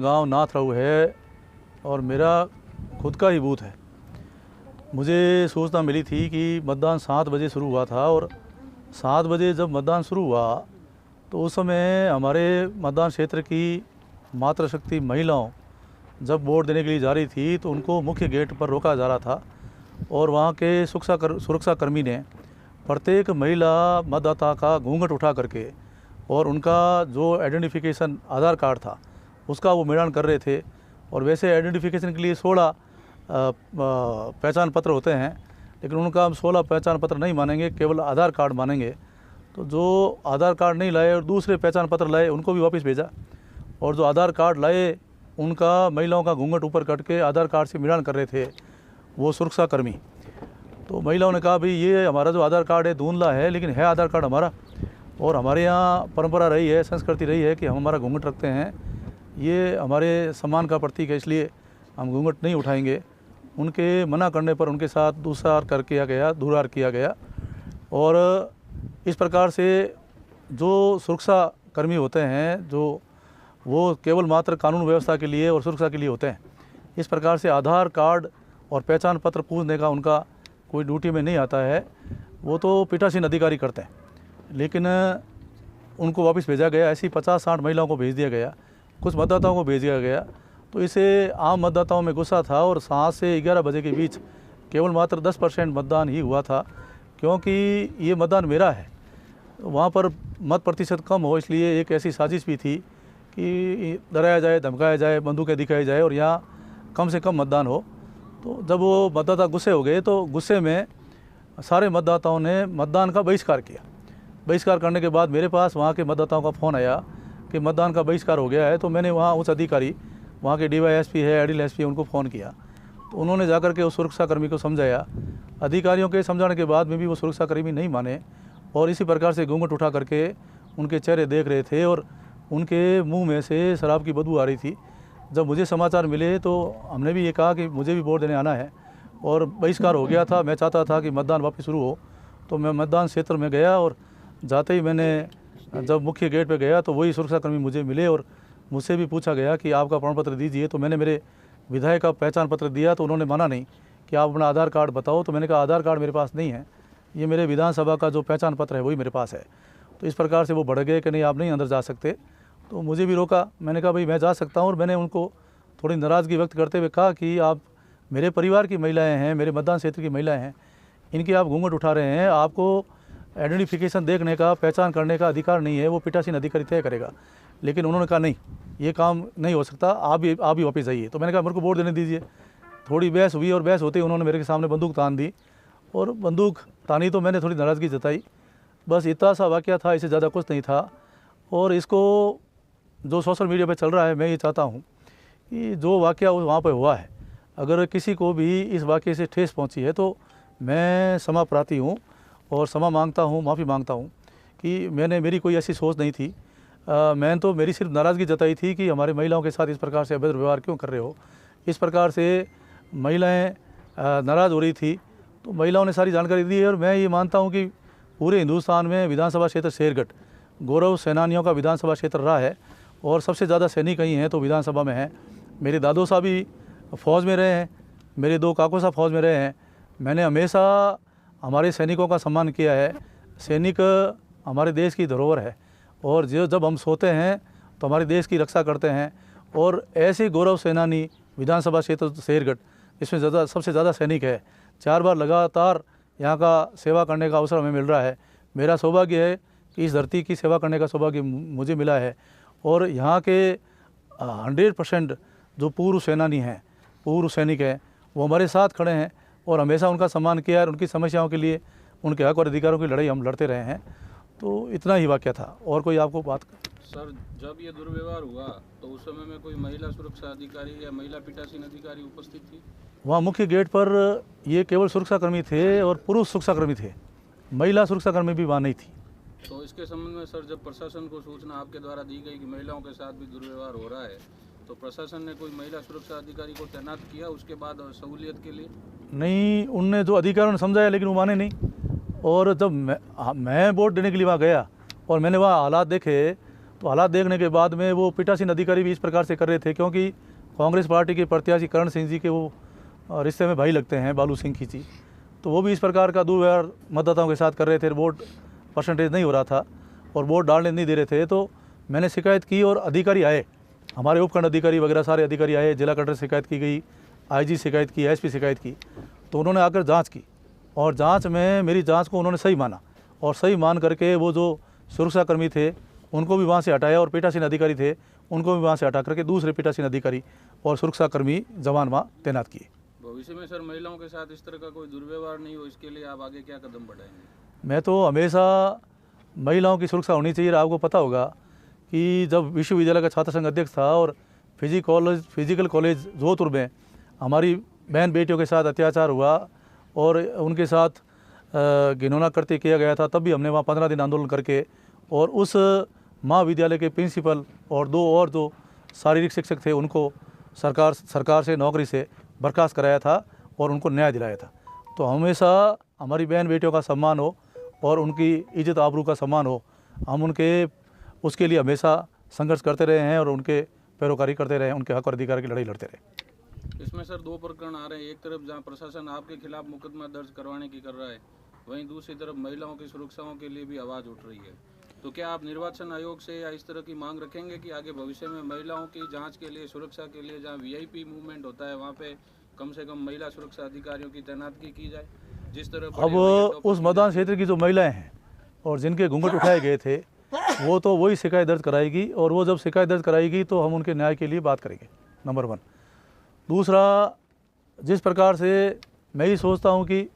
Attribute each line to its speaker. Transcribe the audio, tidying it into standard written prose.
Speaker 1: गांव नाथराऊ है और मेरा खुद का ही बूथ है। मुझे सूचना मिली थी कि मतदान 7 बजे शुरू हुआ था और 7 बजे जब मतदान शुरू हुआ तो उस समय हमारे मतदान क्षेत्र की मातृशक्ति महिलाओं जब वोट देने के लिए जा रही थी तो उनको मुख्य गेट पर रोका जा रहा था और वहाँ के सुरक्षाकर्मी ने प्रत्येक महिला मतदाता का घूंघट उठा करके और उनका जो आइडेंटिफिकेशन आधार कार्ड था उसका वो मिलान कर रहे थे। और वैसे आइडेंटिफिकेशन के लिए 16 पहचान पत्र होते हैं, लेकिन उनका हम 16 पहचान पत्र नहीं मानेंगे, केवल आधार कार्ड मानेंगे। तो जो आधार कार्ड नहीं लाए और दूसरे पहचान पत्र लाए उनको भी वापस भेजा, और जो आधार कार्ड लाए उनका महिलाओं का घूंघट ऊपर कट के आधार कार्ड से मिलान कर रहे थे वो सुरक्षाकर्मी। तो महिलाओं ने कहा भाई ये हमारा जो आधार कार्ड है धुंधला है, लेकिन है आधार कार्ड हमारा, और हमारे यहाँ परंपरा रही है, संस्कृति रही है कि हम हमारा घूंघट रखते हैं, ये हमारे सम्मान का प्रतीक है, इसलिए हम घूंघट नहीं उठाएंगे। उनके मना करने पर उनके साथ दुराचार किया गया। और इस प्रकार से जो सुरक्षाकर्मी होते हैं जो वो केवल मात्र कानून व्यवस्था के लिए और सुरक्षा के लिए होते हैं, इस प्रकार से आधार कार्ड और पहचान पत्र पूछने का उनका कोई ड्यूटी में नहीं आता है। वो तो पीठासीन अधिकारी करते हैं, लेकिन उनको वापस भेजा गया। ऐसी 50-60 महिलाओं को भेज दिया गया, कुछ मतदाताओं को भेज दिया गया। तो इससे आम मतदाताओं में गुस्सा था और 7 से 11 बजे के बीच केवल मात्र 10% मतदान ही हुआ था, क्योंकि ये मतदान मेरा है। वहाँ पर मत प्रतिशत कम हो, इसलिए एक ऐसी साजिश भी थी कि डराया जाए, धमकाया जाए, बंदूकें दिखाई जाए और यहाँ कम से कम मतदान हो। तो जब वो मतदाता गुस्से हो गए तो गुस्से में सारे मतदाताओं ने मतदान का बहिष्कार किया। बहिष्कार करने के बाद मेरे पास वहाँ के मतदाताओं का फ़ोन आया कि मतदान का बहिष्कार हो गया है। तो मैंने वहाँ उच्च अधिकारी, वहाँ के DYSP है, एडिल SP, उनको फ़ोन किया। तो उन्होंने जाकर के उस सुरक्षाकर्मी को समझाया। अधिकारियों के समझाने के बाद में भी वो सुरक्षाकर्मी नहीं माने और इसी प्रकार से घूंघट उठा करके उनके चेहरे देख रहे थे और उनके मुंह में से शराब की बदबू आ रही थी। जब मुझे समाचार मिले तो हमने भी ये कहा कि मुझे भी वोट देने आना है और बहिष्कार हो गया था। मैं चाहता था कि मतदान वापस शुरू हो, तो मैं मतदान क्षेत्र में गया और जाते ही मैंने जब मुख्य गेट पे गया तो वही सुरक्षाकर्मी मुझे मिले और मुझसे भी पूछा गया कि आपका प्रमाण पत्र दीजिए। तो मैंने मेरे विधायक का पहचान पत्र दिया तो उन्होंने माना नहीं कि आप अपना आधार कार्ड बताओ। तो मैंने कहा आधार कार्ड मेरे पास नहीं है, ये मेरे विधानसभा का जो पहचान पत्र है वही मेरे पास है। तो इस प्रकार से वो बढ़ गए कि नहीं आप नहीं अंदर जा सकते। तो मुझे भी रोका। मैंने कहा भाई मैं जा सकता हूँ, और मैंने उनको थोड़ी नाराज़गी व्यक्त करते हुए कहा कि आप मेरे परिवार की महिलाएं हैं, मेरे मतदान क्षेत्र की महिलाएं हैं, इनकी आप घूंघट उठा रहे हैं, आपको आइडेंटिफिकेशन देखने का, पहचान करने का अधिकार नहीं है, वो पीठासीन अधिकारी तय करेगा। लेकिन उन्होंने कहा नहीं, ये काम नहीं हो सकता, आप भी वापस आइए। तो मैंने कहा मेरे को वोट देने दीजिए। थोड़ी बहस हुई और बहस होते ही उन्होंने मेरे सामने बंदूक तान दी, और बंदूक तानी तो मैंने थोड़ी नाराज़गी जताई। बस इतना सा वाक़या था, इससे ज़्यादा कुछ नहीं था। और इसको जो सोशल मीडिया पे चल रहा है, मैं ये चाहता हूँ कि जो वाक़या वहाँ पे हुआ है, अगर किसी को भी इस वाक़ये से ठेस पहुँची है तो मैं क्षमा प्रार्थी हूँ और क्षमा मांगता हूँ, माफ़ी मांगता हूँ कि मेरी कोई ऐसी सोच नहीं थी। तो मेरी सिर्फ नाराज़गी जताई थी कि हमारे महिलाओं के साथ इस प्रकार से अभद्र व्यवहार क्यों कर रहे हो। इस प्रकार से महिलाएं नाराज़ हो रही थी, तो महिलाओं ने सारी जानकारी दी है। और मैं ये मानता हूँ कि पूरे हिंदुस्तान में विधानसभा क्षेत्र शेरगढ़ गौरव सेनानियों का विधानसभा क्षेत्र रहा है और सबसे ज़्यादा सैनिक कहीं हैं तो विधानसभा में हैं। मेरे दादो साहब भी फ़ौज में रहे हैं, मेरे 2 काको साहब फ़ौज में रहे हैं। मैंने हमेशा हमारे सैनिकों का सम्मान किया है। सैनिक हमारे देश की धरोहर है और जब हम सोते हैं तो हमारे देश की रक्षा करते हैं। और ऐसे गौरव सेनानी विधानसभा क्षेत्र शेरगढ़, इसमें सबसे ज़्यादा सैनिक है। 4 बार लगातार यहाँ का सेवा करने का अवसर हमें मिल रहा है। मेरा सौभाग्य है कि इस धरती की सेवा करने का सौभाग्य मुझे मिला है। और यहाँ के 100% जो पूर्व सेनानी हैं, पूर्व सैनिक हैं, वो हमारे साथ खड़े हैं और हमेशा उनका सम्मान किया और उनकी समस्याओं के लिए, उनके हक और अधिकारों की लड़ाई हम लड़ते रहे हैं। तो इतना ही वाक़या था। और कोई आपको बात?
Speaker 2: सर, जब ये दुर्व्यवहार हुआ तो उस समय में कोई महिला सुरक्षा अधिकारी या महिला पीठासीन अधिकारी उपस्थित थी?
Speaker 1: वहाँ मुख्य गेट पर ये केवल सुरक्षाकर्मी थे और पुरुष सुरक्षाकर्मी थे, महिला सुरक्षाकर्मी भी वहाँ नहीं थी।
Speaker 2: तो इसके संबंध में सर, जब प्रशासन को सूचना आपके द्वारा दी गई कि महिलाओं के साथ भी दुर्व्यवहार हो रहा है, तो प्रशासन ने कोई महिला सुरक्षा अधिकारी को तैनात किया उसके बाद सहूलियत के लिए?
Speaker 1: नहीं, उनने जो अधिकारियों ने समझाया लेकिन वो माने नहीं। और जब मैं वोट देने के लिए वहाँ गया और मैंने वहाँ हालात देखे तो हालात देखने के बाद में वो पीठासीन अधिकारी भी इस प्रकार से कर रहे थे, क्योंकि कांग्रेस पार्टी के प्रत्याशी करण सिंह जी के वो रिश्ते में भाई लगते हैं, बालू सिंह खींची, तो वो भी इस प्रकार का दुर्व्यवहार मतदाताओं के साथ कर रहे थे। वोट परसेंटेज नहीं हो रहा था और वोट डालने नहीं दे रहे थे। तो मैंने शिकायत की और अधिकारी आए, हमारे उपखंड अधिकारी वगैरह सारे अधिकारी आए, जिला कलेक्टर शिकायत की गई, आईजी शिकायत की, एसपी शिकायत की, तो उन्होंने आकर जांच की और जांच में मेरी जांच को उन्होंने सही माना और सही मान करके वो जो सुरक्षाकर्मी थे उनको भी वहाँ से हटाया और पीठासीन अधिकारी थे उनको भी वहाँ से हटा करके दूसरे पीठासीन अधिकारी और सुरक्षाकर्मी जवान वहाँ तैनात किए।
Speaker 2: भविष्य में सर महिलाओं के साथ इस तरह का कोई दुर्व्यवहार नहीं हो, इसके लिए आप आगे क्या कदम बढ़ाएंगे?
Speaker 1: मैं तो हमेशा महिलाओं की सुरक्षा होनी चाहिए। आपको पता होगा कि जब विश्वविद्यालय का छात्र संघ अध्यक्ष था और फिजिकल कॉलेज जोधपुर में हमारी बहन बेटियों के साथ अत्याचार हुआ और उनके साथ घिनौना कृत्य किया गया था, तब भी हमने वहाँ 15 दिन आंदोलन करके और उस महाविद्यालय के प्रिंसिपल और 2 और जो शारीरिक शिक्षक थे उनको सरकार से नौकरी से बर्खास्त कराया था और उनको न्याय दिलाया था। तो हमेशा हमारी बहन बेटियों का सम्मान हो और उनकी इज्जत आबरू का सम्मान हो, हम उनके उसके लिए हमेशा संघर्ष करते रहे हैं और उनके पैरोकारी करते रहे, उनके हक और अधिकार की लड़ाई लड़ते रहे।
Speaker 2: इसमें सर 2 प्रकरण आ रहे हैं। एक तरफ जहां प्रशासन आपके खिलाफ मुकदमा दर्ज करवाने की कर रहा है, वहीं दूसरी तरफ महिलाओं की सुरक्षाओं के लिए भी आवाज़ उठ रही है। तो क्या आप निर्वाचन आयोग से या इस तरह की मांग रखेंगे कि आगे भविष्य में महिलाओं की जांच के लिए, सुरक्षा के लिए जहां वीआईपी मूवमेंट होता है वहां पे कम से कम महिला सुरक्षा अधिकारियों की तैनाती की जाए? जिस तरह
Speaker 1: अब उस मतदान क्षेत्र की जो महिलाएं हैं और जिनके घूंघट उठाए गए थे वो तो वही शिकायत दर्ज कराएगी और वो जब शिकायत दर्ज कराएगी तो हम उनके न्याय के लिए बात करेंगे, नंबर 1। दूसरा, जिस प्रकार से मैं ये सोचता हूँ कि